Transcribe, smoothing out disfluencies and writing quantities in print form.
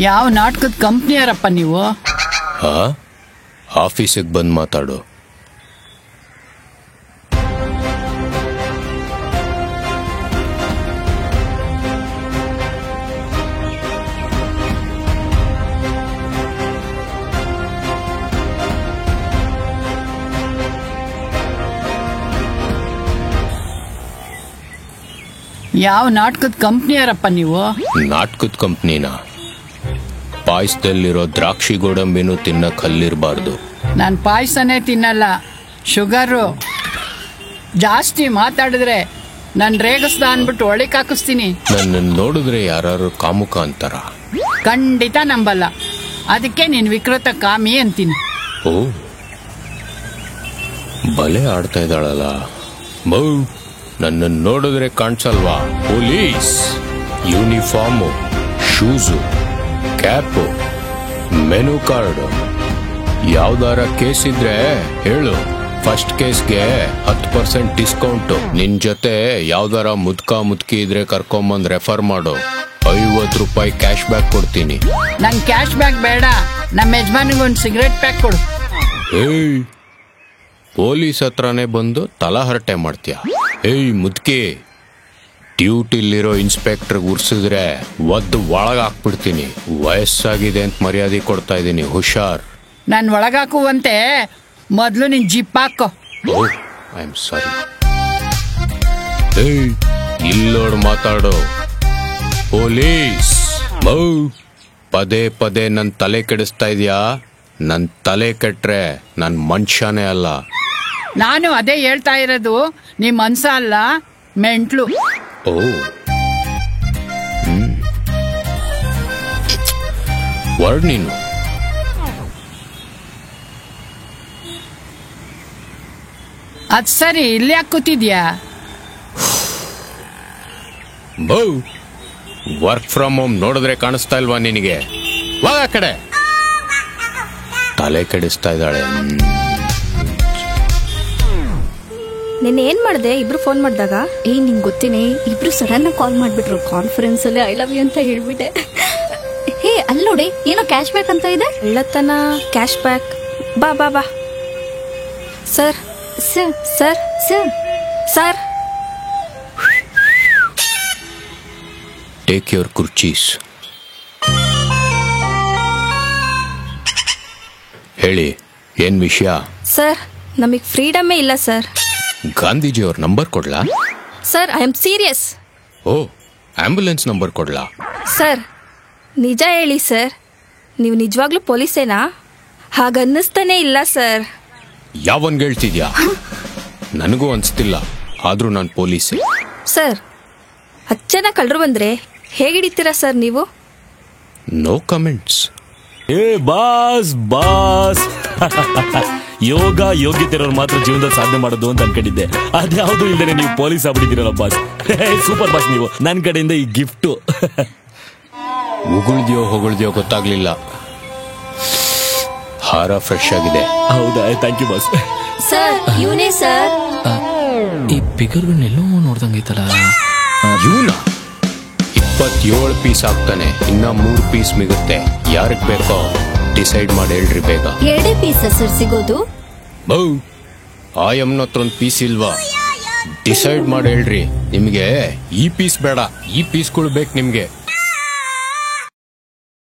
ಯಾವ ನಾಟಕದ ಕಂಪ್ನಿಯರಪ್ಪ ನೀವು? ಆಫೀಸಿಗೆ ಬಂದು ಮಾತಾಡು. ಯಾವ ನಾಟಕದ ಕಂಪ್ನಿಯರಪ್ಪ ನೀವು? ನಾಟಕದ ಕಂಪ್ನಿನ? ಪಾಯಸದಲ್ಲಿರೋ ದ್ರಾಕ್ಷಿ ಗೋಡಂಬಿನೂ ತಿನ್ನಕ್ ಹಲ್ಲಿರಬಾರ್ದು. ನಾನು ಪಾಯಸನೇ ತಿನ್ನಲ್ಲ, ಶುಗರು. ಜಾಸ್ತಿ ಮಾತಾಡಿದ್ರೆ ನಾನು ರೇಗಿಸ್ದ ಅನ್ಬಿಟ್ಟು ಒಳಕ್ ಹಾಕಿಸ್ತೀನಿ. ನನ್ನ ನೋಡಿದ್ರೆ ಯಾರು ಕಾಮುಕ ಅಂತಾರ? ಖಂಡಿತ ನಂಬಲ್ಲ. ಅದಕ್ಕೆ ನೀನು ವಿಕೃತ ಕಾಮಿ ಅಂತೀನಿ. ಓ, ಬಲೆ ಆಡ್ತಾ ಇದ್ದಾಳಲ್ಲ. ನನ್ನ ನೋಡಿದ್ರೆ ಕಾಣಿಸಲ್ವಾ? Police uniform, shoes, cap, menu card. ಯಾವ್ದಾರ ಕೇಸ್ ಇದ್ರೆ ಹೇಳು. ಫಸ್ಟ್ ಕೇಸ್ಗೆ 10% ಡಿಸ್ಕೌಂಟು. ನಿನ್ ಜೊತೆ ಯಾವ್ದಾರ ಮುದ್ಕಿ ಇದ್ರೆ ಕರ್ಕೊಂಬಂದ್ ರೆಫರ್ ಮಾಡು. 50 ರೂಪಾಯಿ ಕ್ಯಾಶ್ ಬ್ಯಾಕ್ ಕೊಡ್ತೀನಿ. ನಂಗೆ ಕ್ಯಾಶ್ ಬ್ಯಾಕ್ ಬೇಡ, ನಮ್ಮ ಯಜಮಾನಿಗೆ ಒಂದು ಸಿಗರೇಟ್ ಪ್ಯಾಕ್ ಕೊಡು. ಏಯ್, ಪೊಲೀಸ್ ಹತ್ರನೇ ಬಂದು ತಲಹರಟೆ ಮಾಡ್ತೀಯ? ಏಯ್ ಮುದ್ಕಿ, ಡ್ಯೂಟಿಲಿರೋ ಇನ್ಸ್ಪೆಕ್ಟರ್ ಉರ್ಸಿದ್ರೆ ಒದ್ದು ಒಳಗ ಹಾಕ್ಬಿಡ್ತೀನಿ. ವಯಸ್ಸಾಗಿದೆ ಅಂತ ಮರ್ಯಾದೆ ಕೊಡ್ತಾ ಇದ್ದೀನಿ, ಹುಷಾರ್. ನಾನು ಒಳಗಾಕುವಂತೆ ಮೊದಲು ನಿನ್ ಜಿಪ್ ಹಾಕೋ. I am sorry. ಏಯ್, ಇಲ್ಲೋಡ್ ಮಾತಾಡೋ. ಪೊಲೀಸ್ ಪದೇ ಪದೇ ನನ್ ತಲೆ ಕೆಡಿಸ್ತಾ ಇದೀಯಾ? ನನ್ ತಲೆ ಕೆಟ್ರೆ ನನ್ ಮನುಷ್ಯನೇ ಅಲ್ಲ. ನಾನು ಅದೇ ಹೇಳ್ತಾ ಇರೋದು, ನಿಮ್ ಮನ್ಸ ಅಲ್ಲ, ಮೆಂಟ್ಲು. ಓ, ವರ್ಡ್ ನೀನು. ಅದ್ ಸರಿ, ಇಲ್ಲಿ ಯಾಕೆ ಕೂತಿದ್ಯಾ? ವರ್ಕ್ ಫ್ರಮ್ ಹೋಮ್ ನೋಡಿದ್ರೆ ಕಾಣಿಸ್ತಾ ಇಲ್ವಾ ನಿನಗೆ? ವಾಗ ಕಡೆ ತಲೆ ಕೆಡಿಸ್ತಾ ಇದ್ದಾಳೆ. ನಿನ್ನೆ ಏನ್ ಮಾಡ್ದೆ? ಇಬ್ರು ಫೋನ್ ಮಾಡಿದಾಗ ನಿಂಗೆ ಗೊತ್ತೇನೆ, ಇಬ್ರು ಸಡನ್ ಆಗಿ ಕಾಲ್ ಮಾಡ್ಬಿಟ್ರು. ಕಾನ್ಫರೆನ್ಸ್ ಅಲ್ಲಿ ಐ ಲವ್ ಯು ಅಂತ ಹೇಳ್ಬಿಟ್ಟೆ. ಹೇ, ಅಲ್ಲಿ ನೋಡಿ, ಏನೋ ಕ್ಯಾಶ್ ಬ್ಯಾಕ್ ಅಂತ ಇದೆ. ಎಳ್ಳತನ ಕ್ಯಾಶ್ ಬ್ಯಾಕ್. ಬಾ ಬಾ ಬಾ. Sir sir sir sir sir, take your ಕುರ್ಚೀಸ್. ಹೇಳಿ, ಏನ್ ವಿಷಯ? ಸರ್ ನಮಗ್ ಫ್ರೀಡಮ್ಮೇ ಇಲ್ಲ ಸರ್. ಗಾಂಧೀಜಿಯವ್ರ ನಂಬರ್ ಕೊಡ್ಲಾ? Sir I am serious. Oh, ambulance number ಕೊಡ್ಲಾ? ಸರ್ ನಿಜ ಹೇಳಿ ಸರ್, ನೀವು ನಿಜವಾಗ್ಲೂ ಪೊಲೀಸೇನಾ? ಹಾಗನ್ನಿಸ್ತಾನೆ ಇಲ್ಲ ಸರ್. ಯಾವನ್ಗೆ ಹೇಳ್ತಿದ್ಯಾ? ನನಗೂ ಅನ್ಸ್ತಿಲ್ಲ, ಆದ್ರೂ ನಾನು ಪೊಲೀಸೇ. ಸರ್, 10 ಜನ ಕಳ್ಳರು ಬಂದ್ರೆ ಹೇಗಿಡಿತೀರಾ ಸರ್ ನೀವು? No comments. ಏ ಬಾಸ್ ಬಾಸ್ ಯೋಗ್ಯತೆ ಇರೋರು ಮಾತ್ರ ಜೀವನದಲ್ಲಿ ಸಾಧನೆ ಮಾಡೋದು ಅಂತ ಅನ್ಕೊಂಡಿದ್ದೆ. ಅದ್ಯಾವುದು ಇಲ್ದೇನೆ ನೀವು ಪೊಲೀಸ್ ಆಗ್ಬಿಟ್ಟಿದ್ದೀರಲ್ಲ ಬಾಸ್. ಸೂಪರ್ ಬಾಸ್ ನೀವು. ನನ್ನ ಕಡೆಯಿಂದ ಈ ಗಿಫ್ಟ್. ಹೊಗಳ್ದ್ಯೋ ಗೊತ್ತಾಗ್ಲಿಲ್ಲ. ಹಾರ ಫ್ರೆಶ್ ಆಗಿದೆ. ಹೌದಾ? Thank you boss. ಸರ್ ಇವನೇ ಸರ್. ಈ ಪಿಗರ್ಗಳನ್ನೆಲ್ಲೋ ನೋಡ್ದಂಗೈತಲ್ಲ. ಇವನ 27 ಪೀಸ್ ಆಗ್ತಾನೆ, ಇನ್ನ 3 ಪೀಸ್ ಮಿಗುತ್ತೆ. ಯಾರಿಗೆ ಬೇಕೋ ಡಿಸೈಡ್ ಮಾಡಿ ಹೇಳ್ರಿ ಬೇಗ. 2 ಪೀಸ್ ಸರ್ ಸಿಗೋದು? ಆಯಮ್ನ ಹತ್ರ ಒಂದು ಪೀಸ್ ಇಲ್ವಾ? ಡಿಸೈಡ್ ಮಾಡಿ ಹೇಳ್ರಿ. ನಿಮ್ಗೆ ಈ ಪೀಸ್ ಬೇಡ, ಈ ಪೀಸ್ಗಳು ಬೇಕು ನಿಮ್ಗೆ.